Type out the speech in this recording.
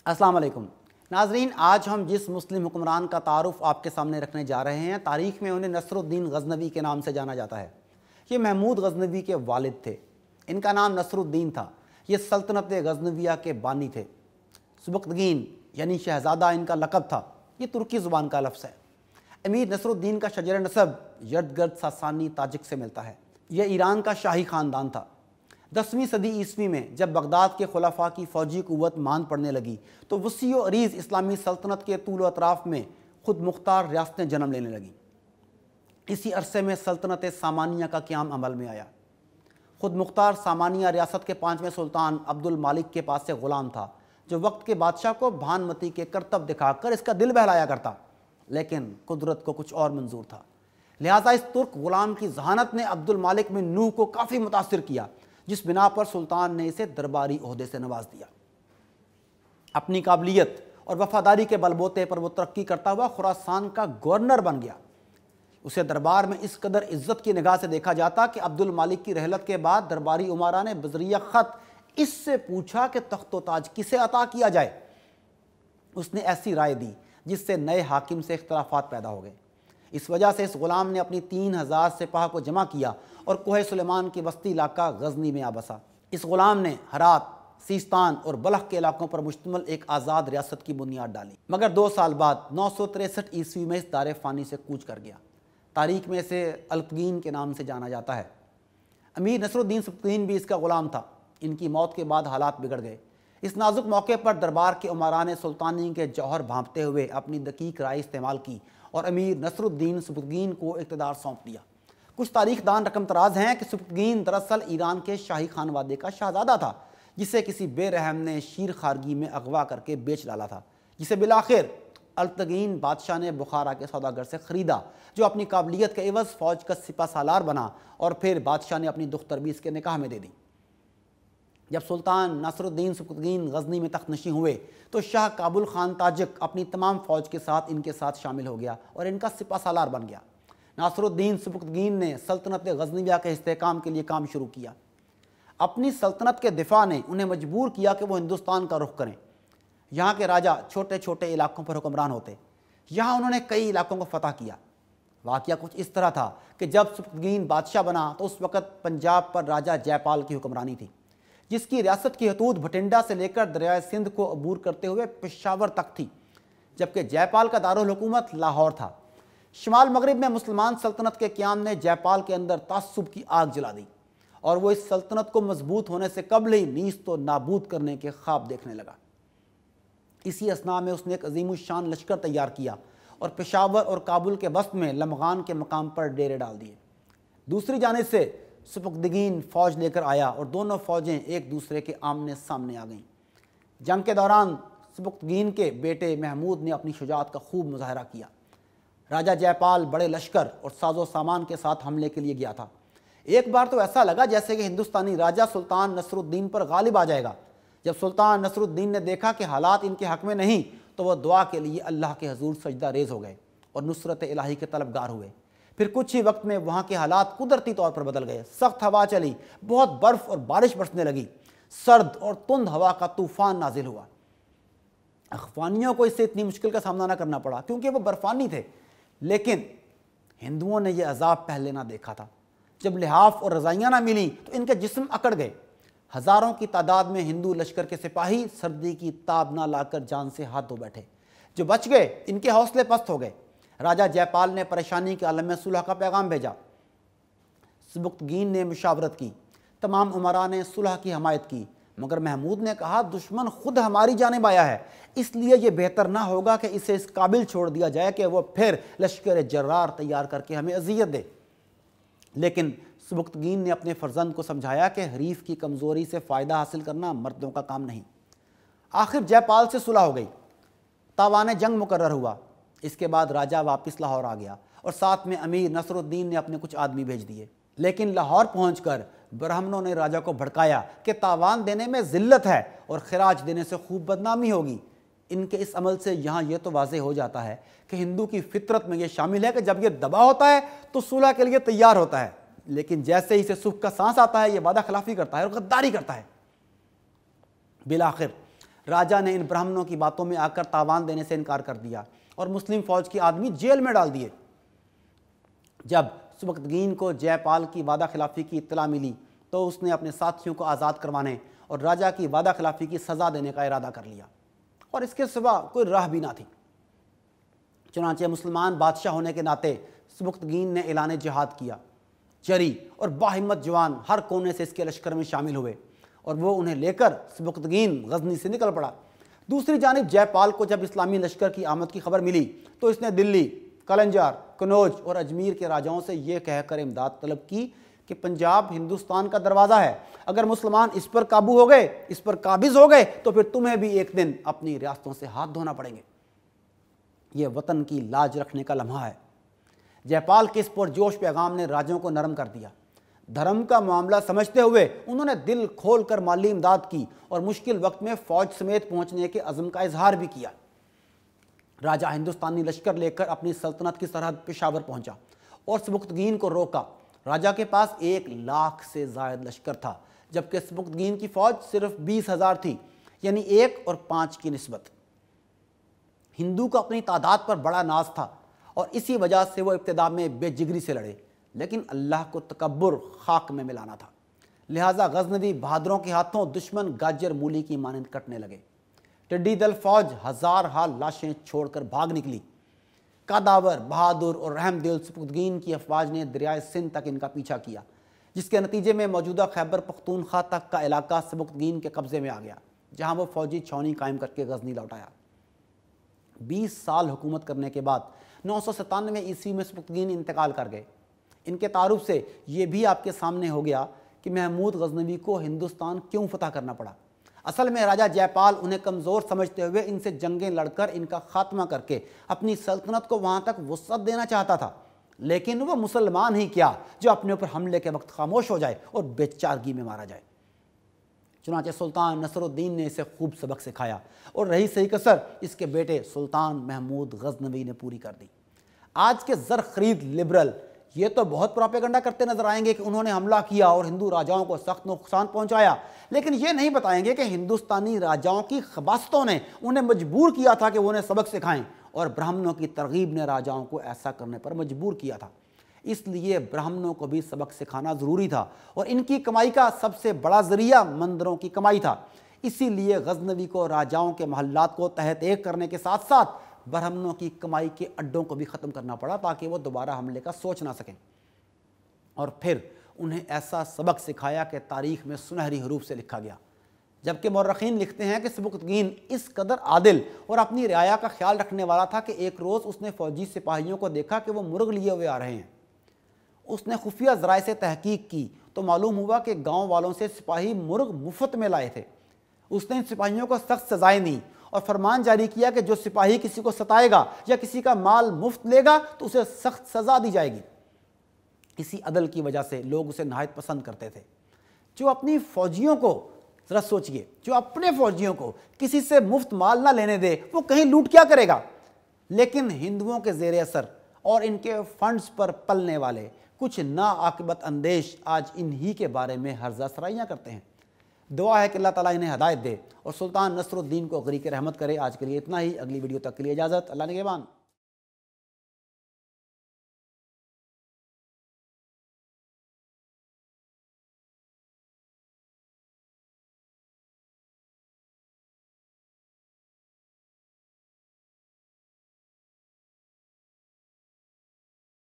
السلام علیکم ناظرین، آج ہم جس مسلم حکمران کا تعارف آپ کے سامنے رکھنے جا رہے ہیں، تاریخ میں انہیں نصر الدین غزنوی کے نام سے جانا جاتا ہے۔ یہ محمود غزنوی کے والد تھے، ان کا نام نصر الدین تھا۔ یہ سلطنت غزنویہ کے بانی تھے۔ سبکتگین یعنی شہزادہ ان کا لقب تھا، یہ ترکی زبان کا لفظ ہے۔ امیر نصر الدین کا شجر نسب یزدگرد ساسانی تاجک سے ملتا ہے۔ یہ ایران کا شاہی خاندان تھا۔ 10ویں صدی عیسوی میں جب بغداد کے خلفاء کی فوجی قوت ماند پڑنے لگی تو وسیع و عریض اسلامی سلطنت کے طول و اطراف میں خود مختار ریاستیں جنم لینے لگیں۔ اسی عرصے میں سلطنت سامانیہ کا قیام عمل میں آیا۔ خود مختار سامانیہ ریاست کے 5ویں سلطان عبد المالک کے پاس سے غلام تھا، جو وقت کے بادشاہ کو بھانمتی کے کرتب دکھا کر اس کا دل بہلایا کرتا، لیکن قدرت کو کچھ اور منظور تھا۔ لہٰذا اس ترک غلام کی ذہانت نے عبد المالک بن نوح کو کافی متاثر کیا، جس بنا پر سلطان نے اسے درباری عہدے سے نواز دیا۔ اپنی قابلیت اور وفاداری کے بل بوتے پر وہ ترقی کرتا ہوا خراسان کا گورنر بن گیا۔ اسے دربار میں اس قدر عزت کی نگاہ سے دیکھا جاتا کہ عبد المالک کی رحلت کے بعد درباری امراء نے بذریعہ خط اس سے پوچھا کہ تخت و تاج کسے عطا کیا جائے۔ اس نے ایسی رائے دی جس سے نئے حاکم سے اختلافات پیدا ہو گئے۔ اس وجہ سے اس غلام نے اپنی 3000 سپاہ کو جمع کیا اور کوہ سلیمان کی وسطی علاقہ غزنی میں آ بسا۔ اس غلام نے ہرات، سیستان اور بلخ کے علاقوں پر مشتمل ایک آزاد ریاست کی بنیاد ڈالی، مگر 2 سال بعد 963 عیسوی میں اس دار فانی سے کوچ کر گیا۔ تاریخ میں اسے الپتگین کے نام سے جانا جاتا ہے۔ امیر نصر الدین سبکتگین بھی اس کا غلام تھا۔ ان کی موت کے بعد حالات بگڑ گئے۔ اس نازک موقع پر دربار کے امراء نے سلطانی کے جوہر بھانپتے ہوئے اپنی دقیق رائے استعمال کی اور امیر نصر الدین سبکتگین کو اقتدار سونپ دیا۔ کچھ تاریخ دان رقم تراز ہیں کہ سبکتگین دراصل ایران کے شاہی خانوادے کا شہزادہ تھا، جسے کسی بے رحم نے شیر خارگی میں اغوا کر کے بیچ ڈالا تھا، جسے بالآخر الپتگین بادشاہ نے بخارا کے سوداگر سے خریدا، جو اپنی قابلیت کے عوض فوج کا سپہ سالار بنا، اور پھر بادشاہ نے اپنی دختر بھی اس کے نکاح میں دے دی۔ جب سلطان ناصر الدین سبکتگین غزنی میں تخت نشین ہوئے تو شاہ کابل خان تاجک اپنی تمام فوج کے ساتھ ان کے ساتھ شامل ہو گیا اور ان کا سپہ سالار بن گیا۔ ناصر الدین سبکتگین نے سلطنت غزنویہ کے استحکام کے لیے کام شروع کیا۔ اپنی سلطنت کے دفاع نے انہیں مجبور کیا کہ وہ ہندوستان کا رخ کریں۔ یہاں کے راجہ چھوٹے چھوٹے علاقوں پر حکمران ہوتے۔ یہاں انہوں نے کئی علاقوں کو فتح کیا۔ واقعہ کچھ اس طرح تھا کہ جب سبکتگین بادشاہ بنا تو اس وقت پنجاب پر راجہ جے پال کی حکمرانی تھی، جس کی ریاست کی حدود بھٹنڈا سے لے کر دریائے سندھ کو عبور کرتے ہوئے پشاور تک تھی، جبکہ جے پال کا دارالحکومت لاہور تھا۔ شمال مغرب میں مسلمان سلطنت کے قیام نے جے پال کے اندر تعصب کی آگ جلا دی اور وہ اس سلطنت کو مضبوط ہونے سے قبل ہی نیست و نابود کرنے کے خواب دیکھنے لگا۔ اسی اثناء میں اس نے ایک عظیم الشان لشکر تیار کیا اور پشاور اور کابل کے وسط میں لمغان کے مقام پر ڈیرے ڈال دیے۔ دوسری جانب سے سبکتگین فوج لے کر آیا اور دونوں فوجیں ایک دوسرے کے آمنے سامنے آ گئیں۔ جنگ کے دوران سبکتگین کے بیٹے محمود نے اپنی شجاعت کا خوب مظاہرہ کیا۔ راجہ جے پال بڑے لشکر اور ساز و سامان کے ساتھ حملے کے لیے گیا تھا۔ ایک بار تو ایسا لگا جیسے کہ ہندوستانی راجہ سلطان نصر الدین پر غالب آ جائے گا۔ جب سلطان نصر الدین نے دیکھا کہ حالات ان کے حق میں نہیں تو وہ دعا کے لیے اللہ کے حضور سجدہ ریز ہو گئے اور نصرت الہی کے طلبگار ہوئے۔ پھر کچھ ہی وقت میں وہاں کے حالات قدرتی طور پر بدل گئے۔ سخت ہوا چلی، بہت برف اور بارش برسنے لگی، سرد اور تند ہوا کا طوفان نازل ہوا۔ اخوانیوں کو اس سے اتنی مشکل کا سامنا نہ کرنا پڑا کیونکہ وہ برفانی تھے، لیکن ہندوؤں نے یہ عذاب پہلے نہ دیکھا تھا۔ جب لحاف اور رضائیاں نہ ملیں تو ان کے جسم اکڑ گئے۔ ہزاروں کی تعداد میں ہندو لشکر کے سپاہی سردی کی تاب نہ لا کر جان سے ہاتھ دھو بیٹھے۔ جو بچ گئے ان کے حوصلے پست ہو گئے۔ راجہ جے پال نے پریشانی کے عالم میں صلح کا پیغام بھیجا۔ سبکتگین نے مشاورت کی، تمام امراء نے صلح کی حمایت کی، مگر محمود نے کہا دشمن خود ہماری جانب آیا ہے، اس لیے یہ بہتر نہ ہوگا کہ اسے اس قابل چھوڑ دیا جائے کہ وہ پھر لشکر جرار تیار کر کے ہمیں اذیت دے۔ لیکن سبکتگین نے اپنے فرزند کو سمجھایا کہ حریف کی کمزوری سے فائدہ حاصل کرنا مردوں کا کام نہیں۔ آخر جے پال سے صلح ہو گئی، تاوان جنگ مقرر ہوا۔ اس کے بعد راجہ واپس لاہور آ گیا اور ساتھ میں امیر نصر الدین نے اپنے کچھ آدمی بھیج دیے۔ لیکن لاہور پہنچ کر برہمنوں نے راجہ کو بھڑکایا کہ تاوان دینے میں ذلت ہے اور خراج دینے سے خوب بدنامی ہوگی۔ ان کے اس عمل سے یہاں یہ تو واضح ہو جاتا ہے کہ ہندو کی فطرت میں یہ شامل ہے کہ جب یہ دبا ہوتا ہے تو صلح کے لیے تیار ہوتا ہے، لیکن جیسے ہی اسے سکھ کا سانس آتا ہے یہ وعدہ خلافی کرتا ہے اور غداری کرتا ہے۔ بالآخر راجا نے ان برہمنوں کی باتوں میں آ کر تاوان دینے سے انکار کر دیا اور مسلم فوج کے آدمی جیل میں ڈال دیے۔ جب سبکتگین کو جے پال کی وعدہ خلافی کی اطلاع ملی تو اس نے اپنے ساتھیوں کو آزاد کروانے اور راجا کی وعدہ خلافی کی سزا دینے کا ارادہ کر لیا، اور اس کے سوا کوئی راہ بھی نہ تھی۔ چنانچہ مسلمان بادشاہ ہونے کے ناطے سبکتگین نے اعلان جہاد کیا۔ جری اور باہمت جوان ہر کونے سے اس کے لشکر میں شامل ہوئے اور وہ انہیں لے کر سبکتگین غزنی سے نکل پڑا۔ دوسری جانب جے پال کو جب اسلامی لشکر کی آمد کی خبر ملی تو اس نے دلی، قلنجار، کنوج اور اجمیر کے راجاؤں سے یہ کہہ کر امداد طلب کی کہ پنجاب ہندوستان کا دروازہ ہے، اگر مسلمان اس پر قابو ہو گئے، اس پر قابض ہو گئے تو پھر تمہیں بھی ایک دن اپنی ریاستوں سے ہاتھ دھونا پڑیں گے۔ یہ وطن کی لاج رکھنے کا لمحہ ہے۔ جے پال کے اس پرجوش پیغام نے راجوں کو نرم کر دیا۔ دھرم کا معاملہ سمجھتے ہوئے انہوں نے دل کھول کر مالی امداد کی اور مشکل وقت میں فوج سمیت پہنچنے کے عزم کا اظہار بھی کیا۔ راجہ ہندوستانی لشکر لے کر اپنی سلطنت کی سرحد پشاور پہنچا اور سبکتگین کو روکا۔ راجہ کے پاس 1,00,000 سے زائد لشکر تھا، جبکہ سبکتگین کی فوج صرف 20,000 تھی، یعنی 1 اور 5 کی نسبت۔ ہندو کو اپنی تعداد پر بڑا ناز تھا اور اسی وجہ سے وہ ابتدا میں بے جگری سے لڑے، لیکن اللہ کو تکبر خاک میں ملانا تھا، لہٰذا غزنوی بہادروں کے ہاتھوں دشمن گاجر مولی کی مانند کٹنے لگے۔ ٹڈی دل فوج ہزارہا لاشیں چھوڑ کر بھاگ نکلی۔ قاداور، بہادر اور رحم دل سبکتگین کی افواج نے دریائے سندھ تک ان کا پیچھا کیا، جس کے نتیجے میں موجودہ خیبر پختونخوا تک کا علاقہ سبکتگین کے قبضے میں آ گیا، جہاں وہ فوجی چھاؤنی قائم کر کے غزنی لوٹ آیا۔ 20 سال حکومت کرنے کے بعد 997 عیسوی میں سبکتگین انتقال کر گئے۔ ان کے تعارف سے یہ بھی آپ کے سامنے ہو گیا کہ محمود غزنوی کو ہندوستان کیوں فتح کرنا پڑا۔ اصل میں راجہ جے پال انہیں کمزور سمجھتے ہوئے ان سے جنگیں لڑ کر ان کا خاتمہ کر کے اپنی سلطنت کو وہاں تک وسعت دینا چاہتا تھا، لیکن وہ مسلمان ہی کیا جو اپنے اوپر حملے کے وقت خاموش ہو جائے اور بے چارگی میں مارا جائے۔ چنانچہ سلطان نصر الدین نے اسے خوب سبق سکھایا اور رہی صحیح کسر اس کے بیٹے سلطان محمود غزنوی نے پوری کر دی۔ آج کے زر خرید لبرل یہ تو بہت پروپیگنڈا کرتے نظر آئیں گے کہ انہوں نے حملہ کیا اور ہندو راجاؤں کو سخت نقصان پہنچایا، لیکن یہ نہیں بتائیں گے کہ ہندوستانی راجاؤں کی خباستوں نے انہیں مجبور کیا تھا کہ وہ انہیں سبق سکھائیں، اور برہمنوں کی ترغیب نے راجاؤں کو ایسا کرنے پر مجبور کیا تھا۔ اس لیے برہمنوں کو بھی سبق سکھانا ضروری تھا، اور ان کی کمائی کا سب سے بڑا ذریعہ مندروں کی کمائی تھا۔ اسی لیے غزنوی کو راجاؤں کے محلات کو تحت ایک کرنے کے ساتھ ساتھ برہمنوں کی کمائی کے اڈوں کو بھی ختم کرنا پڑا تاکہ وہ دوبارہ حملے کا سوچ نہ سکیں، اور پھر انہیں ایسا سبق سکھایا کہ تاریخ میں سنہری حروف سے لکھا گیا۔ جبکہ مورخین لکھتے ہیں کہ سبکتگین اس قدر عادل اور اپنی رعایا کا خیال رکھنے والا تھا کہ ایک روز اس نے فوجی سپاہیوں کو دیکھا کہ وہ مرغ لیے ہوئے آ رہے ہیں۔ اس نے خفیہ ذرائع سے تحقیق کی تو معلوم ہوا کہ گاؤں والوں سے سپاہی مرغ مفت میں لائے تھے۔ اس نے ان سپاہیوں کو سخت سزائیں دیں اور فرمان جاری کیا کہ جو سپاہی کسی کو ستائے گا یا کسی کا مال مفت لے گا تو اسے سخت سزا دی جائے گی۔ اسی عدل کی وجہ سے لوگ اسے نہایت پسند کرتے تھے۔ جو اپنی فوجیوں کو، ذرا سوچئے، جو اپنے فوجیوں کو کسی سے مفت مال نہ لینے دے وہ کہیں لوٹ کیا کرے گا؟ لیکن ہندوؤں کے زیر اثر اور ان کے فنڈز پر پلنے والے کچھ ناعاقبت اندیش آج انہی کے بارے میں ہرزہ سرائیاں کرتے ہیں۔ دعا ہے کہ اللہ تعالیٰ انہیں ہدایت دے اور سلطان نصر الدین کو غریق رحمت کرے۔ آج کے لیے اتنا ہی، اگلی ویڈیو تک کے لیے اجازت، اللہ نگہبان۔